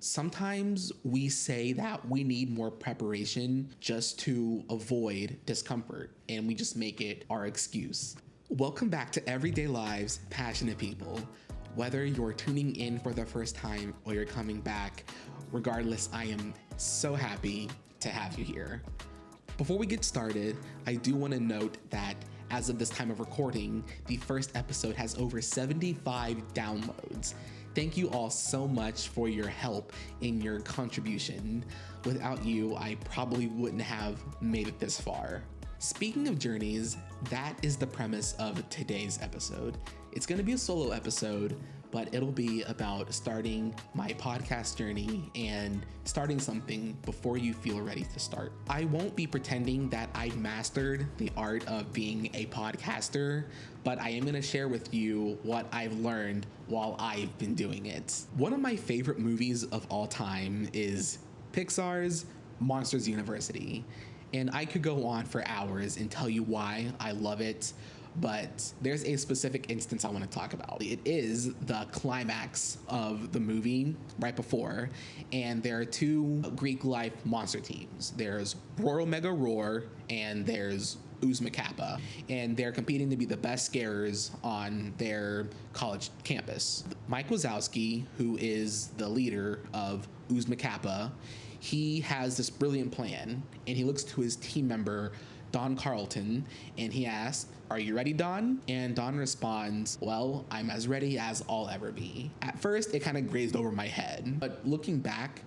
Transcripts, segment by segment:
Sometimes we say that we need more preparation just to avoid discomfort, and we just make it our excuse. Welcome back to Everyday Lives, Passionate People. Whether you're tuning in for the first time or you're coming back, regardless, I am so happy to have you here. Before we get started, I do want to note that as of this time of recording, the first episode has over 75 downloads. Thank you all so much for your help and your contribution. Without you, I probably wouldn't have made it this far. Speaking of journeys, that is the premise of today's episode. It's going to be a solo episode, but it'll be about starting my podcast journey and starting something before you feel ready to start. I won't be pretending that I've mastered the art of being a podcaster, but I am going to share with you what I've learned while I've been doing it. One of my favorite movies of all time is Pixar's Monsters University. And I could go on for hours and tell you why I love it, but there's a specific instance I want to talk about. It is the climax of the movie right before, and there are two Greek life monster teams. There's Roar Mega Roar and there's Uzma Kappa, and they're competing to be the best scarers on their college campus. Mike Wazowski, who is the leader of Uzma Kappa, he has this brilliant plan, and he looks to his team member, Don Carlton, and he asks, "Are you ready, Don?" And Don responds, "Well, I'm as ready as I'll ever be." At first, it kind of grazed over my head, but looking back,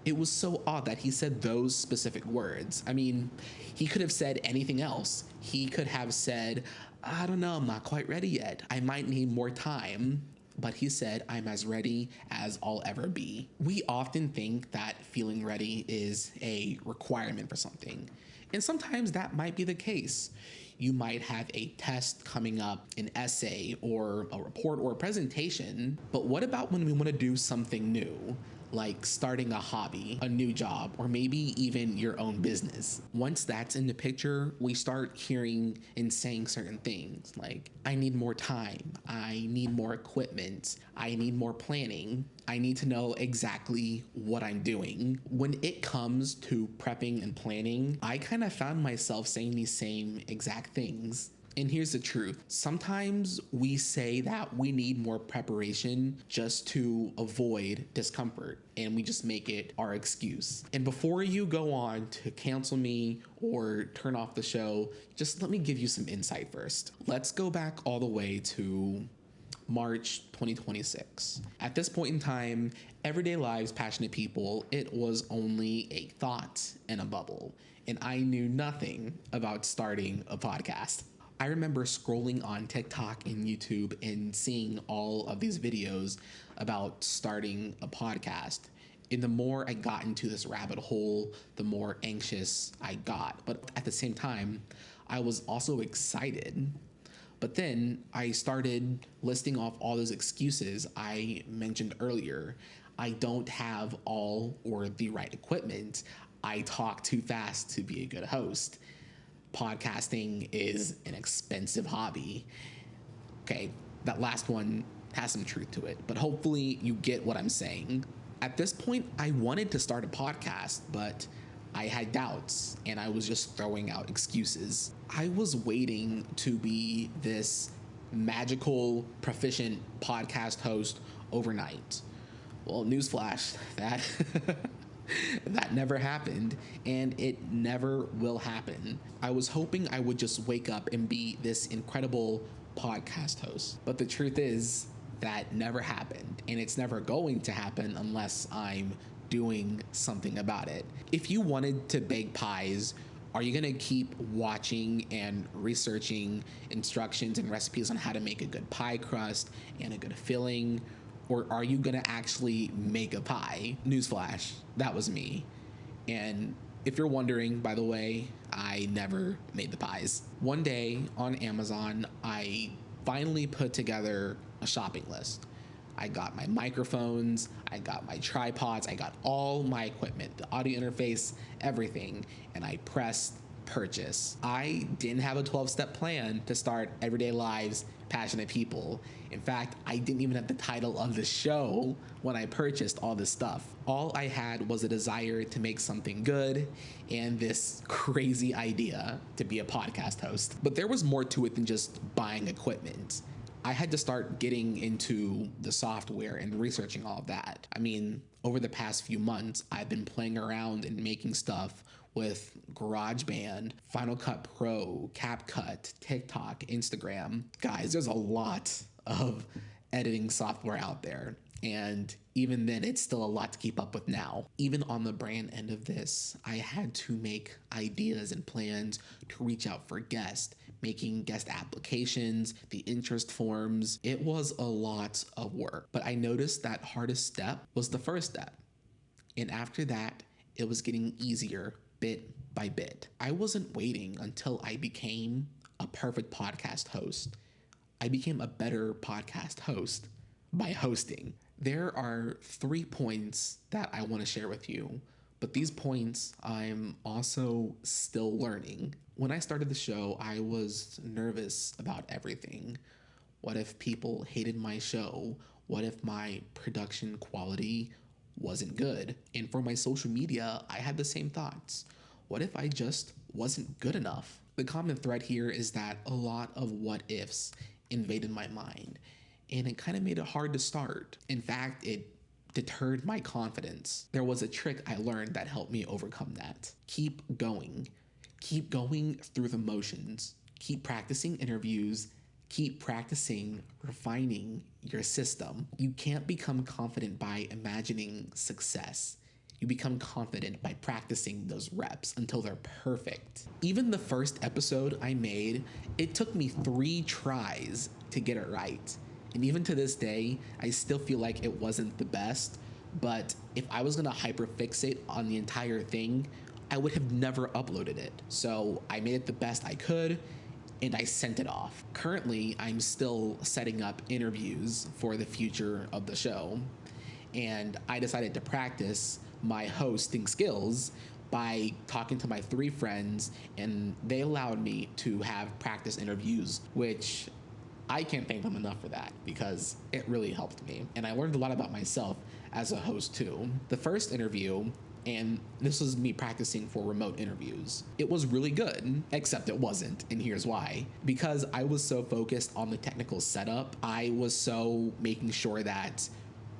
it was so odd that he said those specific words. I mean, he could have said anything else. He could have said, "I don't know, I'm not quite ready yet. I might need more time." But he said, "I'm as ready as I'll ever be." We often think that feeling ready is a requirement for something. And sometimes that might be the case. You might have a test coming up, an essay or a report or a presentation. But what about when we want to do something new? Like starting a hobby, a new job, or maybe even your own business. Once that's in the picture, we start hearing and saying certain things like, I need more time, I need more equipment, I need more planning, I need to know exactly what I'm doing. When it comes to prepping and planning, I kind of found myself saying these same exact things. And here's the truth. Sometimes we say that we need more preparation just to avoid discomfort, and we just make it our excuse. And before you go on to cancel me or turn off the show, just let me give you some insight first. Let's go back all the way to March 2026. At this point in time, Everyday Lives, Passionate People, it was only a thought in a bubble, and I knew nothing about starting a podcast. I remember scrolling on TikTok and YouTube and seeing all of these videos about starting a podcast. And the more I got into this rabbit hole, the more anxious I got. But at the same time, I was also excited. But then I started listing off all those excuses I mentioned earlier. I don't have all or the right equipment. I talk too fast to be a good host. Podcasting is an expensive hobby. Okay, that last one has some truth to it, but hopefully you get what I'm saying. At this point, I wanted to start a podcast, but I had doubts and I was just throwing out excuses. I was waiting to be this magical, proficient podcast host overnight. Well, newsflash, that never happened, and it never will happen. I was hoping I would just wake up and be this incredible podcast host, but the truth is that never happened, and it's never going to happen unless I'm doing something about it. If you wanted to bake pies, are you gonna keep watching and researching instructions and recipes on how to make a good pie crust and a good filling? Or are you gonna actually make a pie? Newsflash, that was me. And if you're wondering, by the way, I never made the pies. One day on Amazon, I finally put together a shopping list. I got my microphones, I got my tripods, I got all my equipment, the audio interface, everything, and I pressed purchase. I didn't have a 12-step plan to start Everyday Lives Passionate People. In fact, I didn't even have the title of the show when I purchased all this stuff. All I had was a desire to make something good and this crazy idea to be a podcast host. But there was more to it than just buying equipment. I had to start getting into the software and researching all of that. I mean, over the past few months, I've been playing around and making stuff with GarageBand, Final Cut Pro, CapCut, TikTok, Instagram. Guys, there's a lot of editing software out there. And even then, it's still a lot to keep up with now. Even on the brand end of this, I had to make ideas and plans to reach out for guests, making guest applications, the interest forms. It was a lot of work, but I noticed that hardest step was the first step. And after that, it was getting easier bit by bit. I wasn't waiting until I became a perfect podcast host. I became a better podcast host by hosting. There are 3 points that I want to share with you, but these points I'm also still learning. When I started the show, I was nervous about everything. What if people hated my show? What if my production quality wasn't good? And for my social media, I had the same thoughts. What if I just wasn't good enough? The common thread here is that a lot of what ifs invaded my mind, and it kind of made it hard to start. In fact, it deterred my confidence. There was a trick I learned that helped me overcome that. Keep going. Keep going through the motions. Keep practicing interviews. Keep practicing refining your system. You can't become confident by imagining success. You become confident by practicing those reps until they're perfect. Even the first episode I made, it took me 3 tries to get it right. And even to this day, I still feel like it wasn't the best, but if I was gonna hyperfixate on the entire thing, I would have never uploaded it. So I made it the best I could, and I sent it off. Currently, I'm still setting up interviews for the future of the show, and I decided to practice my hosting skills by talking to my 3 friends, and they allowed me to have practice interviews, which I can't thank them enough for that because it really helped me. And I learned a lot about myself as a host too. The first interview, and this was me practicing for remote interviews, it was really good, except it wasn't, and here's why. Because I was so focused on the technical setup, I was so making sure that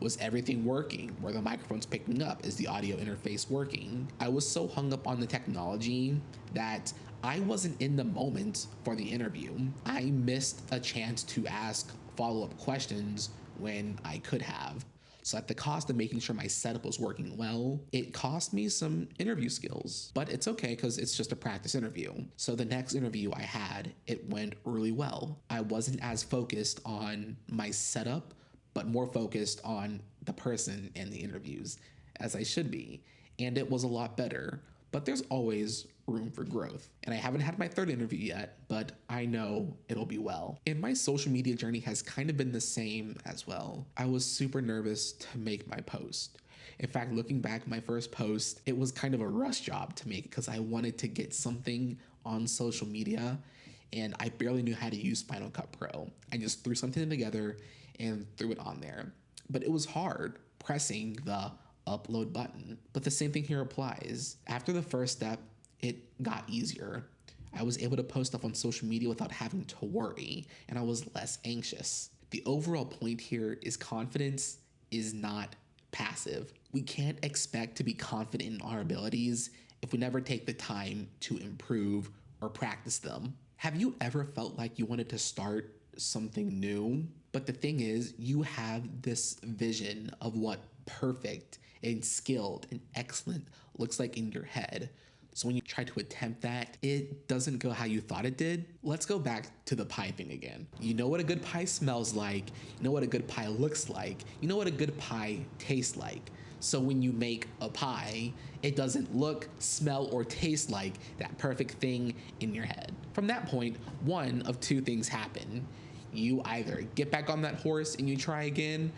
was everything working? Were the microphones picking up? Is the audio interface working? I was so hung up on the technology that I wasn't in the moment for the interview. I missed a chance to ask follow-up questions when I could have. So at the cost of making sure my setup was working well, it cost me some interview skills, but it's okay because it's just a practice interview. So the next interview I had, it went really well. I wasn't as focused on my setup, but more focused on the person and the interviews as I should be. And it was a lot better, but there's always room for growth. And I haven't had my 3rd interview yet, but I know it'll be well. And my social media journey has kind of been the same as well. I was super nervous to make my post. In fact, looking back, my first post, it was kind of a rush job to make because I wanted to get something on social media and I barely knew how to use Final Cut Pro. I just threw something together and threw it on there. But it was hard pressing the upload button. But the same thing here applies. After the first step, it got easier. I was able to post stuff on social media without having to worry, and I was less anxious. The overall point here is confidence is not passive. We can't expect to be confident in our abilities if we never take the time to improve or practice them. Have you ever felt like you wanted to start something new? But the thing is, you have this vision of what perfect and skilled and excellent looks like in your head. So when you try to attempt that, it doesn't go how you thought it did. Let's go back to the pie thing again. You know what a good pie smells like. You know what a good pie looks like. You know what a good pie tastes like. So when you make a pie, it doesn't look, smell, or taste like that perfect thing in your head. From that point, one of 2 things happen. You either get back on that horse and you try again,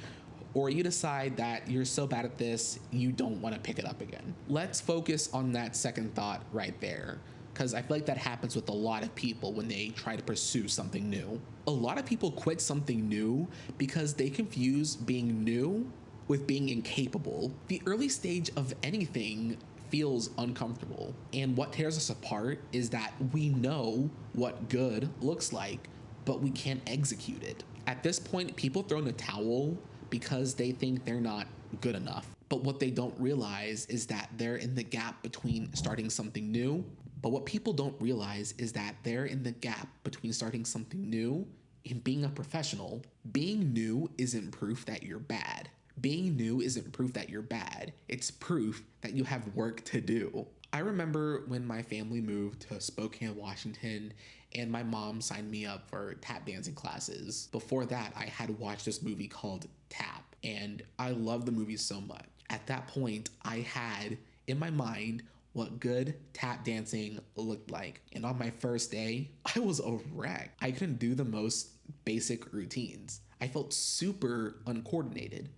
or you decide that you're so bad at this, you don't want to pick it up again. Let's focus on that second thought right there. because I feel like that happens with a lot of people when they try to pursue something new. A lot of people quit something new because they confuse being new with being incapable. The early stage of anything feels uncomfortable. And what tears us apart is that we know what good looks like, but we can't execute it. At this point, people throw in the towel because they think they're not good enough. But what they don't realize is that they're in the gap between starting something new. But what people don't realize is that they're in the gap between starting something new and being a professional. Being new isn't proof that you're bad. Being new isn't proof that you're bad. It's proof that you have work to do. I remember when my family moved to Spokane, Washington, and my mom signed me up for tap dancing classes. Before that, I had watched this movie called Tap, and I loved the movie so much. At that point, I had in my mind what good tap dancing looked like. And on my first day, I was a wreck. I couldn't do the most basic routines. I felt super uncoordinated.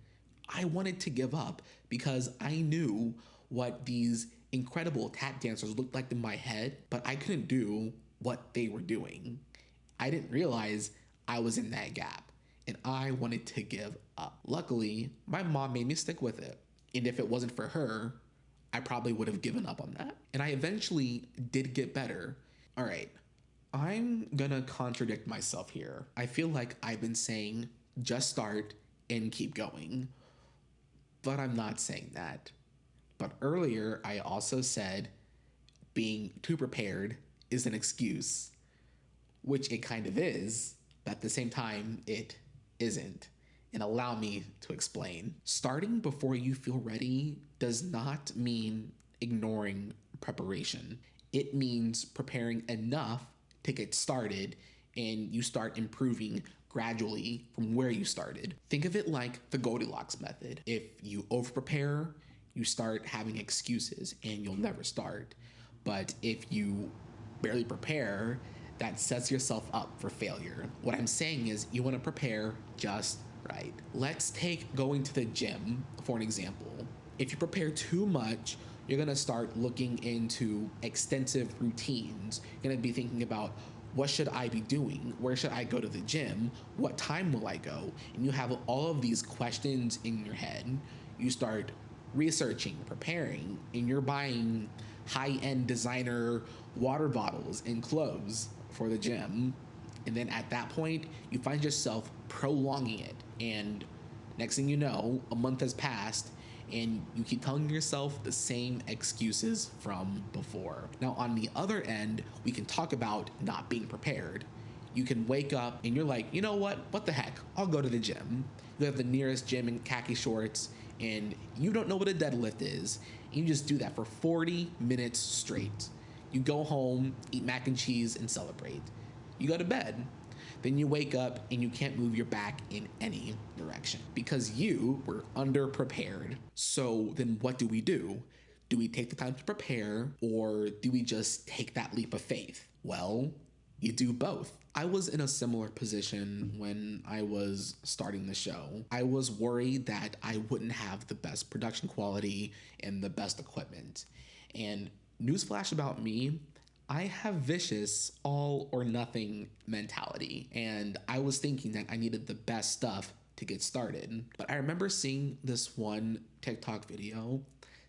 I wanted to give up because I knew what these incredible tap dancers looked like in my head, but I couldn't do what they were doing. I didn't realize I was in that gap and I wanted to give up. Luckily, my mom made me stick with it. And if it wasn't for her, I probably would have given up on that. And I eventually did get better. All right, I'm gonna contradict myself here. I feel like I've been saying just start and keep going, but I'm not saying that. But earlier, I also said being too prepared is an excuse, which it kind of is, but at the same time, it isn't. And allow me to explain. Starting before you feel ready does not mean ignoring preparation. It means preparing enough to get started and you start improving gradually from where you started. Think of it like the Goldilocks method. If you overprepare, you start having excuses and you'll never start. But if you barely prepare, that sets yourself up for failure. What I'm saying is you want to prepare just right. Let's take going to the gym for an example. If you prepare too much, you're gonna start looking into extensive routines. You're gonna be thinking about what should I be doing? Where should I go to the gym? What time will I go? And you have all of these questions in your head. You start researching, preparing, and you're buying high-end designer water bottles and clothes for the gym. And then at that point, you find yourself prolonging it. And next thing you know, a month has passed and you keep telling yourself the same excuses from before. Now, on the other end, we can talk about not being prepared. You can wake up and you're like, you know what the heck? I'll go to the gym. You have the nearest gym in khaki shorts and you don't know what a deadlift is. And you just do that for 40 minutes straight. You go home, eat mac and cheese, and celebrate. You go to bed. Then you wake up and you can't move your back in any direction because you were underprepared. So then what do? Do we take the time to prepare or do we just take that leap of faith? Well, you do both. I was in a similar position when I was starting the show. I was worried that I wouldn't have the best production quality and the best equipment. And newsflash about me, I have vicious all or nothing mentality, and I was thinking that I needed the best stuff to get started. But I remember seeing this one TikTok video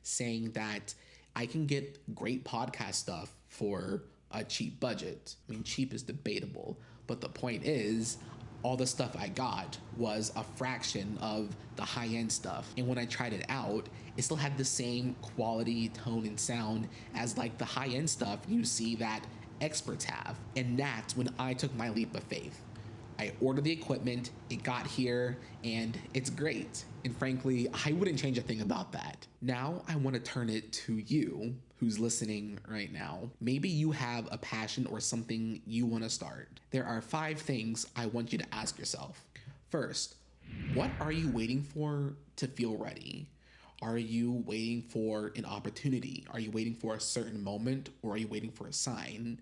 saying that I can get great podcast stuff for a cheap budget. I mean, cheap is debatable, but the point is, all the stuff I got was a fraction of the high-end stuff. And when I tried it out, it still had the same quality, tone, and sound as like the high-end stuff you see that experts have. And that's when I took my leap of faith. I ordered the equipment, it got here, and it's great. And frankly, I wouldn't change a thing about that. Now I want to turn it to you who's listening right now. Maybe you have a passion or something you want to start. There are 5 things I want you to ask yourself. First, what are you waiting for to feel ready? Are you waiting for an opportunity? Are you waiting for a certain moment or are you waiting for a sign?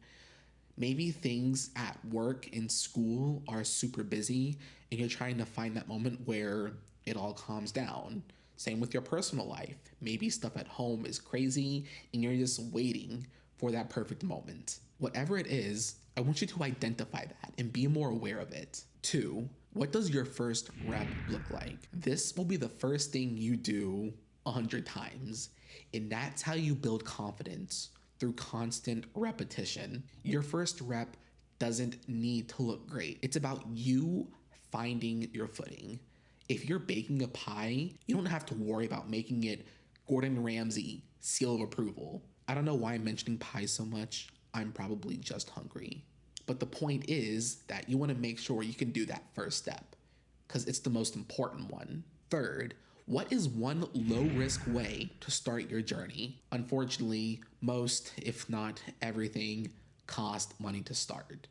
Maybe things at work and school are super busy and you're trying to find that moment where it all calms down. Same with your personal life. Maybe stuff at home is crazy and you're just waiting for that perfect moment. Whatever it is, I want you to identify that and be more aware of it. 2, what does your first rep look like? This will be the first thing you do 100 times, and that's how you build confidence, through constant repetition. Your first rep doesn't need to look great. It's about you finding your footing. If you're baking a pie, you don't have to worry about making it Gordon Ramsay seal of approval. I don't know why I'm mentioning pie so much. I'm probably just hungry. But the point is that you want to make sure you can do that first step because it's the most important one. 3rd, what is one low-risk way to start your journey? Unfortunately, most, if not everything, cost money to start.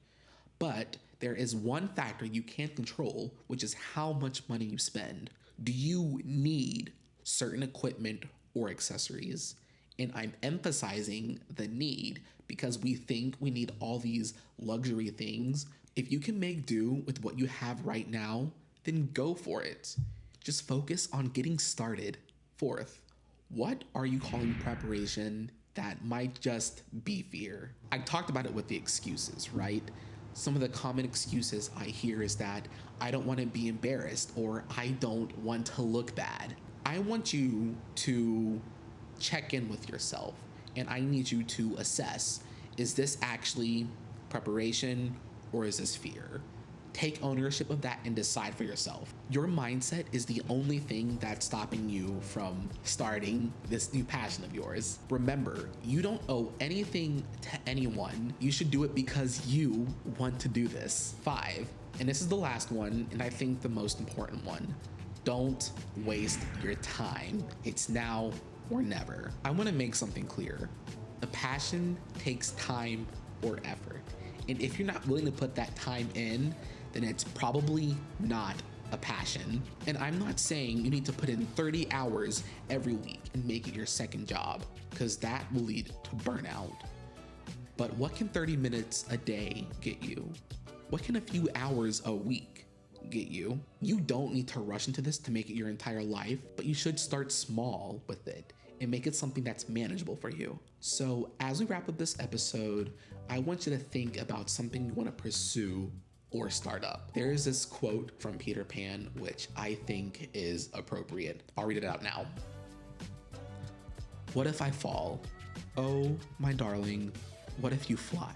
But there is one factor you can't control, which is how much money you spend. Do you need certain equipment or accessories? And I'm emphasizing the need because we think we need all these luxury things. If you can make do with what you have right now, then go for it. Just focus on getting started. 4th, what are you calling preparation that might just be fear? I talked about it with the excuses, right? Some of the common excuses I hear is that I don't want to be embarrassed or I don't want to look bad. I want you to check in with yourself and I need you to assess, is this actually preparation or is this fear? Take ownership of that and decide for yourself. Your mindset is the only thing that's stopping you from starting this new passion of yours. Remember, you don't owe anything to anyone. You should do it because you want to do this. 5, and this is the last one, and I think the most important one. Don't waste your time. It's now or never. I want to make something clear. A passion takes time or effort. And if you're not willing to put that time in, then it's probably not a passion. And I'm not saying you need to put in 30 hours every week and make it your second job, because that will lead to burnout. But what can 30 minutes a day get you? What can a few hours a week get you? You don't need to rush into this to make it your entire life, but you should start small with it and make it something that's manageable for you. So as we wrap up this episode, I want you to think about something you want to pursue or start up. There is this quote from Peter Pan, which I think is appropriate. I'll read it out now. What if I fall? Oh, my darling, what if you fly?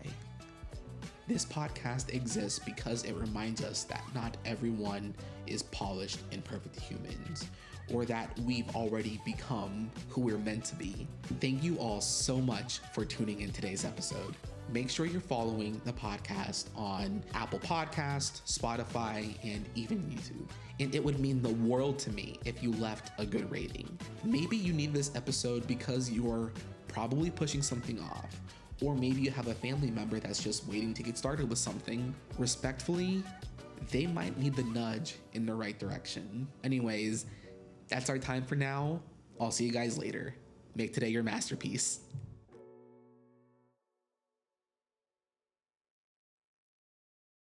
This podcast exists because it reminds us that not everyone is polished and perfect humans, or that we've already become who we're meant to be. Thank you all so much for tuning in today's episode. Make sure you're following the podcast on Apple Podcasts, Spotify, and even YouTube. And it would mean the world to me if you left a good rating. Maybe you need this episode because you're probably pushing something off, or maybe you have a family member that's just waiting to get started with something. Respectfully, they might need the nudge in the right direction. Anyways, that's our time for now. I'll see you guys later. Make today your masterpiece.